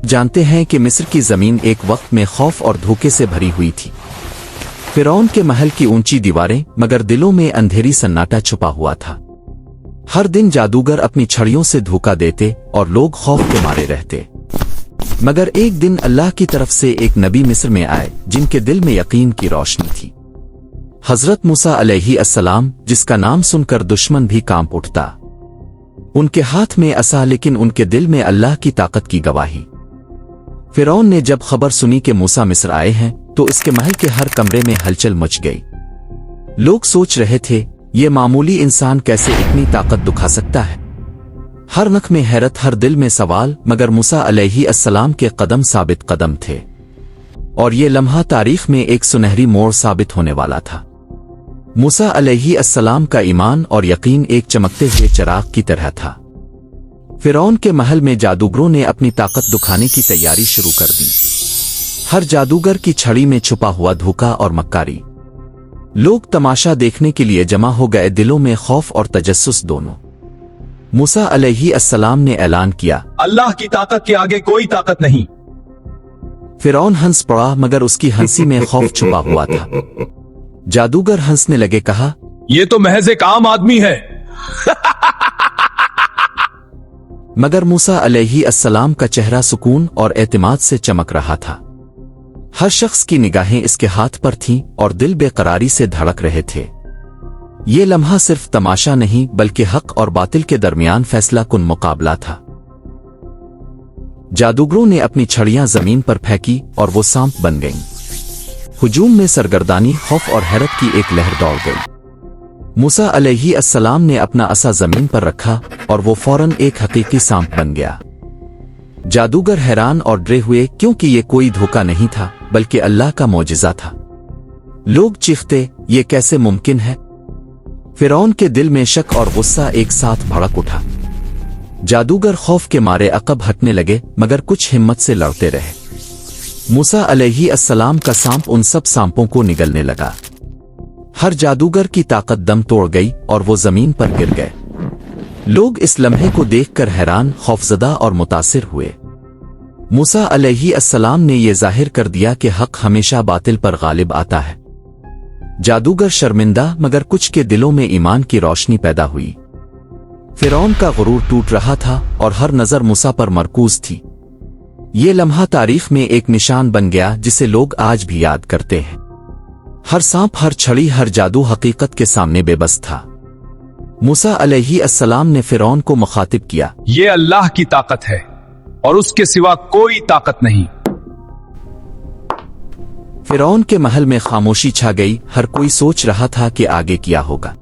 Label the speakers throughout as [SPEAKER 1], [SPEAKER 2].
[SPEAKER 1] जानते हैं कि मिस्र की जमीन एक वक्त में खौफ और धोखे से भरी हुई थी। फिरौन के महल की ऊंची दीवारें, मगर दिलों में अंधेरी सन्नाटा छुपा हुआ था। हर दिन जादूगर अपनी छड़ियों से धोखा देते और लोग खौफ के मारे रहते। मगर एक दिन अल्लाह की तरफ से एक नबी मिस्र में आए जिनके दिल में यकीन की रोशनी थी। हजरत मूसा अलैहि अस्सलाम, जिसका नाम सुनकर दुश्मन भी कांप उठता। उनके हाथ में असा, लेकिन उनके दिल में अल्लाह की ताकत की गवाही। फिरौन ने जब खबर सुनी कि मूसा मिस्र आए हैं तो इसके महल के हर कमरे में हलचल मच गई। लोग सोच रहे थे, ये मामूली इंसान कैसे इतनी ताकत दिखा सकता है। हर नख में हैरत, हर दिल में सवाल। मगर मूसा अलैहि अस्सलाम के कदम साबित कदम थे और ये लम्हा तारीख में एक सुनहरी मोड़ साबित होने वाला था। मूसा अलैहि अस्सलाम का ईमान और यकीन एक चमकते हुए चिराग की तरह था। फिरौन के महल में जादूगरों ने अपनी ताकत दिखाने की तैयारी शुरू कर दी। हर जादूगर की छड़ी में छुपा हुआ धोखा और मक्कारी। लोग तमाशा देखने के लिए जमा हो गए, दिलों में खौफ और तजस्सुस दोनों। मूसा अलैहि अस्सलाम ने ऐलान किया,
[SPEAKER 2] अल्लाह की ताकत के आगे कोई ताकत नहीं।
[SPEAKER 1] फिरौन हंस पड़ा, मगर उसकी हंसी में खौफ छुपा हुआ था। जादूगर हंसने लगे, कहा,
[SPEAKER 2] ये तो महज एक आम आदमी है।
[SPEAKER 1] मगर मूसा अलैहि अस्सलाम का चेहरा सुकून और एतमाद से चमक रहा था। हर शख्स की निगाहें इसके हाथ पर थीं और दिल बेकरारी से धड़क रहे थे। ये लम्हा सिर्फ तमाशा नहीं, बल्कि हक और बातिल के दरमियान फैसला कुन मुकाबला था। जादूगरों ने अपनी छड़ियां जमीन पर फेंकी और वो सांप बन गईं। हुजूम में सरगर्दानी, खौफ और हैरत की एक लहर दौड़ गई। मूसा अलैहि अस्सलाम ने अपना असा जमीन पर रखा और वो फौरन एक हकीकी सांप बन गया। जादूगर हैरान और डरे हुए, क्योंकि ये कोई धोखा नहीं था बल्कि अल्लाह का मौजिज़ा था। लोग चीखते, ये कैसे मुमकिन है। फिरौन के दिल में शक और गुस्सा एक साथ भड़क उठा। जादूगर खौफ के मारे अकब हटने लगे, मगर कुछ हिम्मत से लड़ते रहे। मूसा अलैहि अस्सलाम का सांप उन सब सांपों को निगलने लगा। हर जादूगर की ताकत दम तोड़ गई और वो जमीन पर गिर गए। लोग इस लम्हे को देखकर हैरान, खौफजदा और मुतासिर हुए। मूसा अलैहि अस्सलाम ने यह जाहिर कर दिया कि हक हमेशा बातिल पर गालिब आता है। जादूगर शर्मिंदा, मगर कुछ के दिलों में ईमान की रोशनी पैदा हुई। फिरौन का गुरूर टूट रहा था और हर नजर मूसा पर मरकूज थी। ये लम्हा तारीख में एक निशान बन गया जिसे लोग आज भी याद करते हैं। हर सांप, हर छड़ी, हर जादू हकीकत के सामने बेबस था। मूसा अलैहि अस्सलाम ने फिरौन को मुखातिब किया,
[SPEAKER 2] ये अल्लाह की ताकत है और उसके सिवा कोई ताकत नहीं।
[SPEAKER 1] फिरौन के महल में खामोशी छा गई। हर कोई सोच रहा था कि आगे क्या होगा।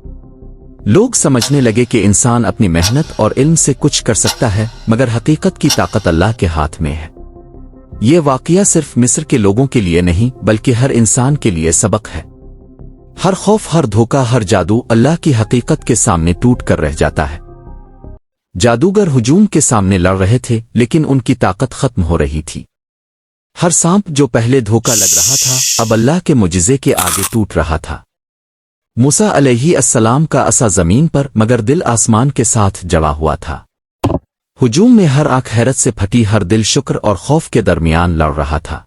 [SPEAKER 1] लोग समझने लगे कि इंसान अपनी मेहनत और इल्म से कुछ कर सकता है, मगर हकीकत की ताकत अल्लाह के हाथ में है। ये वाकया सिर्फ मिस्र के लोगों के लिए नहीं, बल्कि हर इंसान के लिए सबक है। हर खौफ, हर धोखा, हर जादू अल्लाह की हकीकत के सामने टूट कर रह जाता है। जादूगर हुजूम के सामने लड़ रहे थे, लेकिन उनकी ताकत खत्म हो रही थी। हर सांप जो पहले धोखा लग रहा था, अब अल्लाह के मुजिज़े के आगे टूट रहा था। मूसा अलैहि अस्सलाम का असा जमीन पर, मगर दिल आसमान के साथ जड़ा हुआ था। हुजूम में हर आंख हैरत से फटी, हर दिल शुक्र और खौफ के दरमियान लड़ रहा था।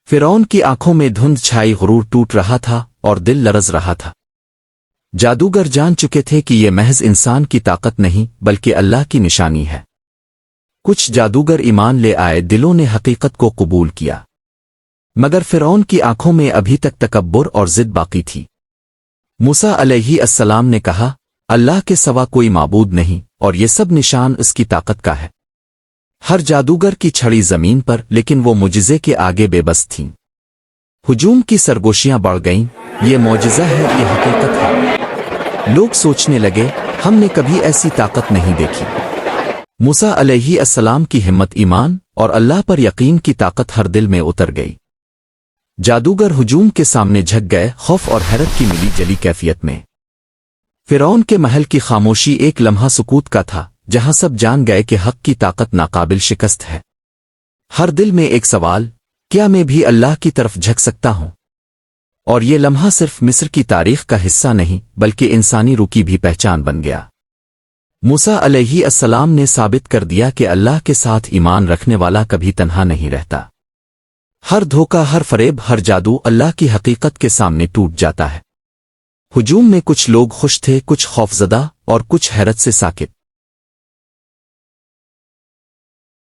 [SPEAKER 1] फिरौन की आंखों में धुंध छाई, गुरूर टूट रहा था और दिल लरज रहा था। जादूगर जान चुके थे कि यह महज इंसान की ताकत नहीं, बल्कि अल्लाह की निशानी है। कुछ जादूगर ईमान ले आए, दिलों ने हकीकत को कबूल किया। मगर फिरौन की आंखों में अभी तक तकब्बुर और जिद बाकी थी। मूसा अलैहि अस्सलाम ने कहा, अल्लाह के सिवा कोई माबूद नहीं और ये सब निशान उसकी ताकत का है। हर जादूगर की छड़ी जमीन पर, लेकिन वो मुजिज़े के आगे बेबस थीं। हुजूम की सरगोशियां बढ़ गईं। ये मौजिज़ा है, ये हकीकत है। लोग सोचने लगे, हमने कभी ऐसी ताकत नहीं देखी। मूसा अलैहि अस्सलाम की हिम्मत, ईमान और अल्लाह पर यकीन की ताकत हर दिल में उतर गई। जादूगर हुजूम के सामने झक गए, खौफ और हैरत की मिली जली कैफियत में। फिरौन के महल की खामोशी एक लम्हा सुकूत का था, जहां सब जान गए कि हक की ताकत नाकाबिल शिकस्त है। हर दिल में एक सवाल, क्या मैं भी अल्लाह की तरफ झक सकता हूं? और ये लम्हा सिर्फ मिस्र की तारीख का हिस्सा नहीं, बल्कि इंसानी रूह की भी पहचान बन गया। موسیٰ علیہ السلام نے ثابت کر دیا کہ اللہ کے ساتھ ایمان رکھنے والا کبھی تنہا نہیں رہتا۔ ہر دھوکہ، ہر فریب، ہر جادو اللہ کی حقیقت کے سامنے ٹوٹ جاتا ہے۔ ہجوم میں کچھ لوگ خوش تھے، کچھ خوفزدہ اور کچھ حیرت سے ساکت۔